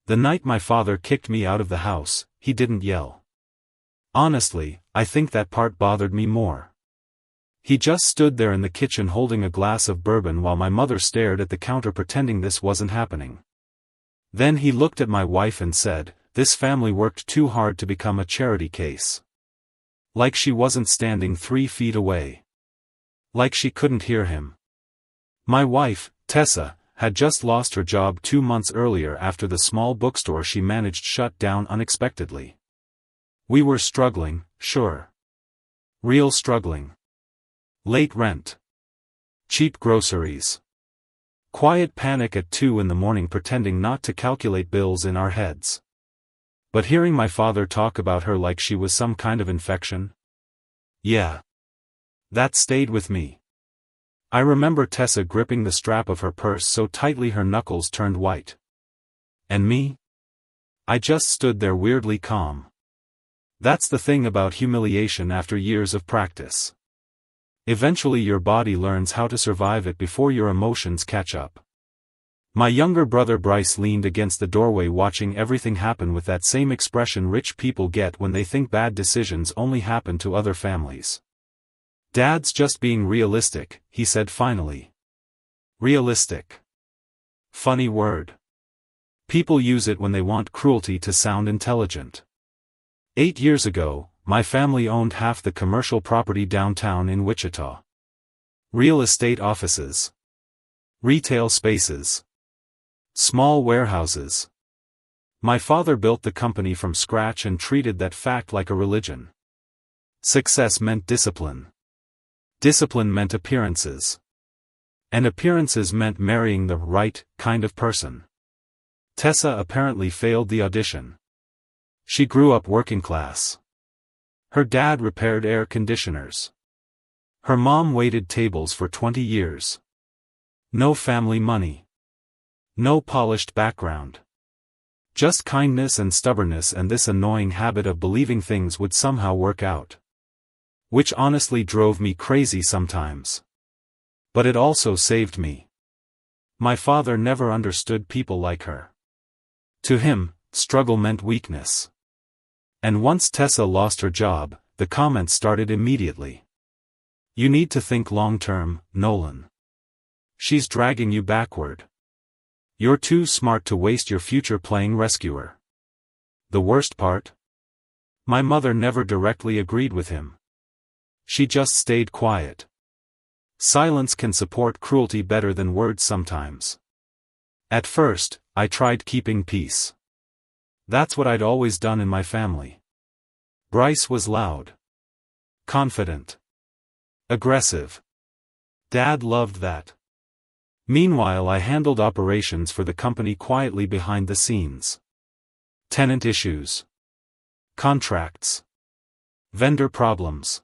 The night my father kicked me out of the house, he didn't yell. Honestly, I think that part bothered me more. He just stood there in the kitchen holding a glass of bourbon while my mother stared at the counter pretending this wasn't happening. Then he looked at my wife and said, "This family worked too hard to become a charity case." Like she wasn't standing 3 feet away. Like she couldn't hear him. My wife, Tessa, had just lost her job 2 months earlier after the small bookstore she managed shut down unexpectedly. We were struggling, sure. Real struggling. Late rent. Cheap groceries. Quiet panic at 2 in the morning pretending not to calculate bills in our heads. But hearing my father talk about her like she was some kind of infection? Yeah. That stayed with me. I remember Tessa gripping the strap of her purse so tightly her knuckles turned white. And me? I just stood there weirdly calm. That's the thing about humiliation after years of practice. Eventually your body learns how to survive it before your emotions catch up. My younger brother Bryce leaned against the doorway watching everything happen with that same expression rich people get when they think bad decisions only happen to other families. "Dad's just being realistic," he said finally. Realistic. Funny word. People use it when they want cruelty to sound intelligent. 8 years ago, my family owned half the commercial property downtown in Wichita. Real estate offices. Retail spaces. Small warehouses. My father built the company from scratch and treated that fact like a religion. Success meant discipline. Discipline meant appearances. And appearances meant marrying the right kind of person. Tessa apparently failed the audition. She grew up working class. Her dad repaired air conditioners. Her mom waited tables for 20 years. No family money. No polished background. Just kindness and stubbornness and this annoying habit of believing things would somehow work out. Which honestly drove me crazy sometimes. But it also saved me. My father never understood people like her. To him, struggle meant weakness. And once Tessa lost her job, the comments started immediately. "You need to think long-term, Nolan. She's dragging you backward. You're too smart to waste your future playing rescuer." The worst part? My mother never directly agreed with him. She just stayed quiet. Silence can support cruelty better than words sometimes. At first, I tried keeping peace. That's what I'd always done in my family. Bryce was loud. Confident. Aggressive. Dad loved that. Meanwhile I handled operations for the company quietly behind the scenes. Tenant issues. Contracts. Vendor problems.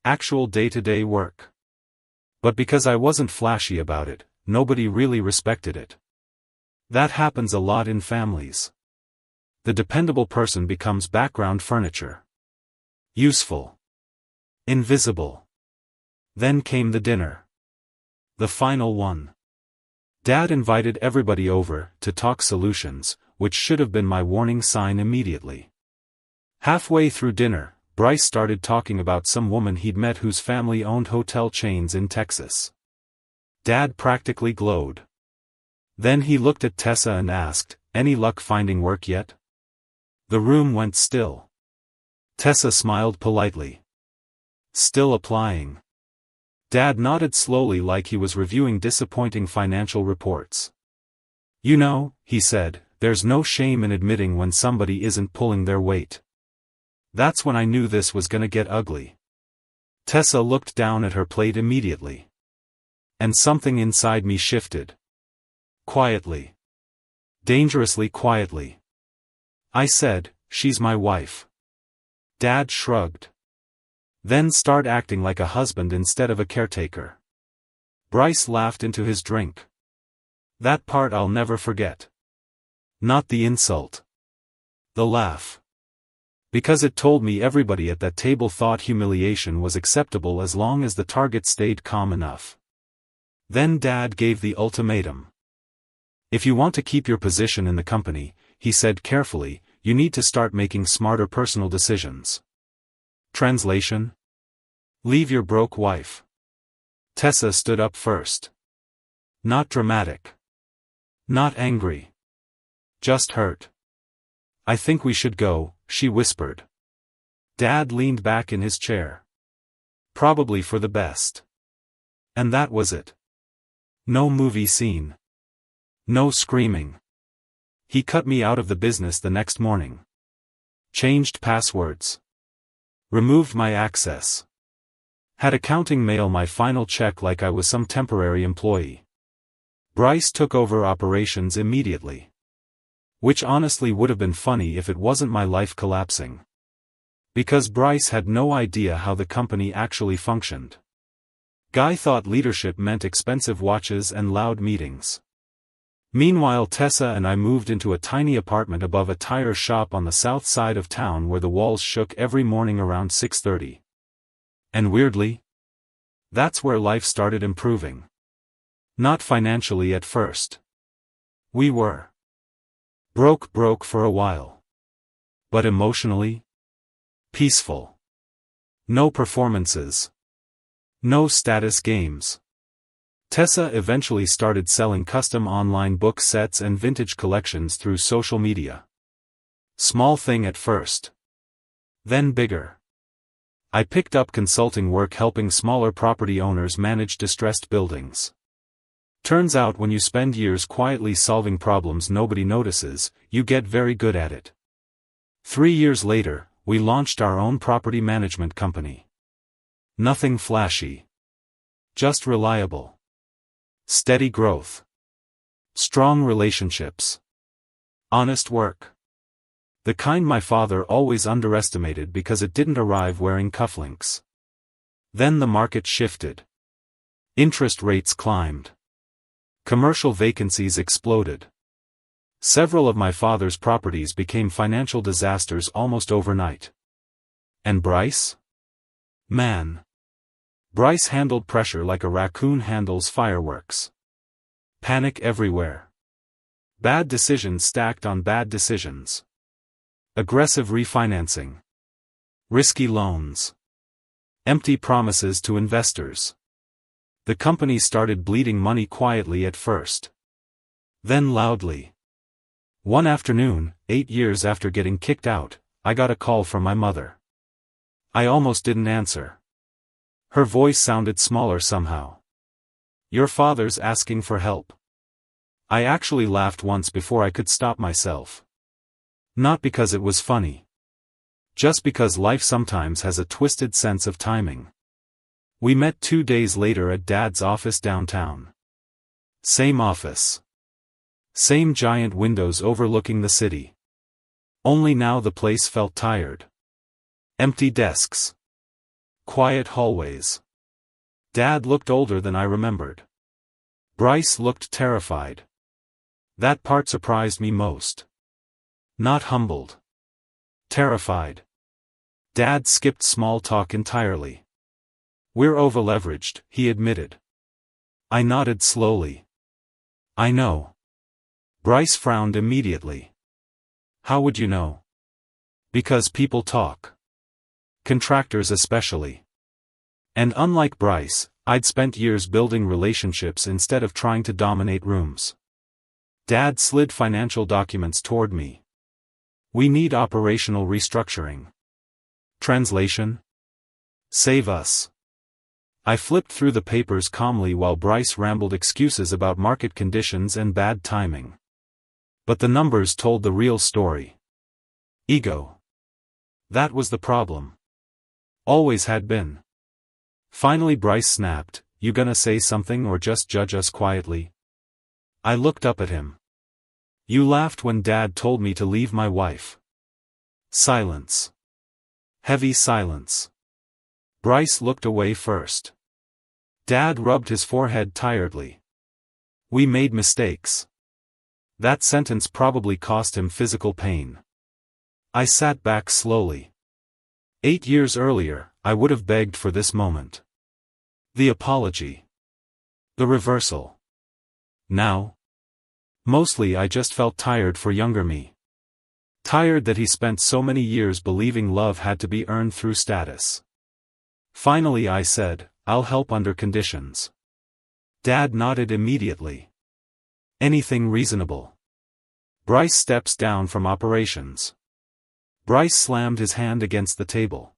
Actual day-to-day work. But because I wasn't flashy about it, nobody really respected it. That happens a lot in families. The dependable person becomes background furniture. Useful. Invisible. Then came the dinner. The final one. Dad invited everybody over to talk solutions, which should have been my warning sign immediately. Halfway through dinner, Bryce started talking about some woman he'd met whose family owned hotel chains in Texas. Dad practically glowed. Then he looked at Tessa and asked, "Any luck finding work yet?" The room went still. Tessa smiled politely. "Still applying." Dad nodded slowly like he was reviewing disappointing financial reports. "You know," he said, "there's no shame in admitting when somebody isn't pulling their weight." That's when I knew this was gonna get ugly. Tessa looked down at her plate immediately. And something inside me shifted. Quietly. Dangerously quietly. I said, "She's my wife." Dad shrugged. "Then start acting like a husband instead of a caretaker." Bryce laughed into his drink. That part I'll never forget. Not the insult. The laugh. Because it told me everybody at that table thought humiliation was acceptable as long as the target stayed calm enough. Then Dad gave the ultimatum. "If you want to keep your position in the company, he said carefully, you need to start making smarter personal decisions. Translation? Leave your broke wife. Tessa stood up first. Not dramatic. Not angry. Just hurt. I think we should go, she whispered. Dad leaned back in his chair. Probably for the best. And that was it. No movie scene. No screaming. He cut me out of the business the next morning. Changed passwords. Removed my access. Had accounting mail my final check like I was some temporary employee. Bryce took over operations immediately. Which honestly would have been funny if it wasn't my life collapsing. Because Bryce had no idea how the company actually functioned. Guy thought leadership meant expensive watches and loud meetings. Meanwhile, Tessa and I moved into a tiny apartment above a tire shop on the south side of town where the walls shook every morning around 6:30. And weirdly, that's where life started improving. Not financially at first. We were broke for a while. But emotionally? Peaceful. No performances. No status games. Tessa eventually started selling custom online book sets and vintage collections through social media. Small thing at first. Then bigger. I picked up consulting work helping smaller property owners manage distressed buildings. Turns out when you spend years quietly solving problems nobody notices, you get very good at it. 3 years later, we launched our own property management company. Nothing flashy. Just reliable. Steady growth. Strong relationships. Honest work. The kind my father always underestimated because it didn't arrive wearing cufflinks. Then the market shifted. Interest rates climbed. Commercial vacancies exploded. Several of my father's properties became financial disasters almost overnight. And Bryce? Man. Bryce handled pressure like a raccoon handles fireworks. Panic everywhere. Bad decisions stacked on bad decisions. Aggressive refinancing. Risky loans. Empty promises to investors. The company started bleeding money quietly at first. Then loudly. One afternoon, 8 years after getting kicked out, I got a call from my mother. I almost didn't answer. Her voice sounded smaller somehow. Your father's asking for help. I actually laughed once before I could stop myself. Not because it was funny. Just because life sometimes has a twisted sense of timing. We met 2 days later at Dad's office downtown. Same office. Same giant windows overlooking the city. Only now the place felt tired. Empty desks. Quiet hallways. Dad looked older than I remembered. Bryce looked terrified. That part surprised me most. Not humbled. Terrified. Dad skipped small talk entirely. We're overleveraged, he admitted. I nodded slowly. I know. Bryce frowned immediately. How would you know? Because people talk. Contractors especially. And unlike Bryce, I'd spent years building relationships instead of trying to dominate rooms. Dad slid financial documents toward me. We need operational restructuring. Translation? Save us. I flipped through the papers calmly while Bryce rambled excuses about market conditions and bad timing. But the numbers told the real story. Ego. That was the problem. Always had been. Finally Bryce snapped, you gonna say something or just judge us quietly? I looked up at him. You laughed when Dad told me to leave my wife. Silence. Heavy silence. Bryce looked away first. Dad rubbed his forehead tiredly. We made mistakes. That sentence probably cost him physical pain. I sat back slowly. 8 years earlier, I would have begged for this moment. The apology. The reversal. Now? Mostly I just felt tired for younger me. Tired that he spent so many years believing love had to be earned through status. Finally I said, I'll help under conditions. Dad nodded immediately. Anything reasonable. Bryce steps down from operations. Bryce slammed his hand against the table.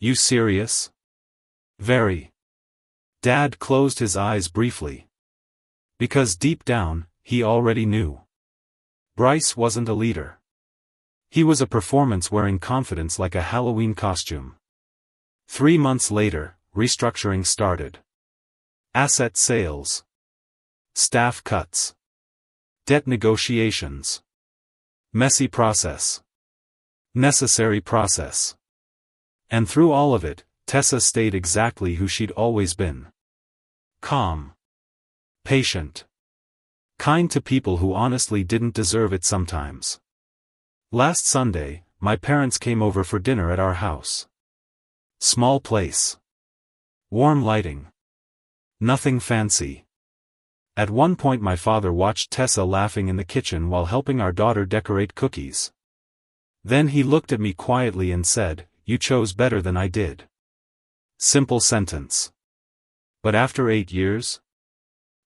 You serious? Very. Dad closed his eyes briefly. Because deep down, he already knew. Bryce wasn't a leader. He was a performance-wearing confidence like a Halloween costume. 3 months later, restructuring started. Asset sales. Staff cuts. Debt negotiations. Messy process. Necessary process. And through all of it, Tessa stayed exactly who she'd always been. Calm. Patient. Kind to people who honestly didn't deserve it sometimes. Last Sunday, my parents came over for dinner at our house. Small place. Warm lighting. Nothing fancy. At one point my father watched Tessa laughing in the kitchen while helping our daughter decorate cookies. Then he looked at me quietly and said, "You chose better than I did." Simple sentence. But after 8 years?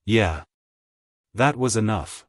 Yeah. That was enough.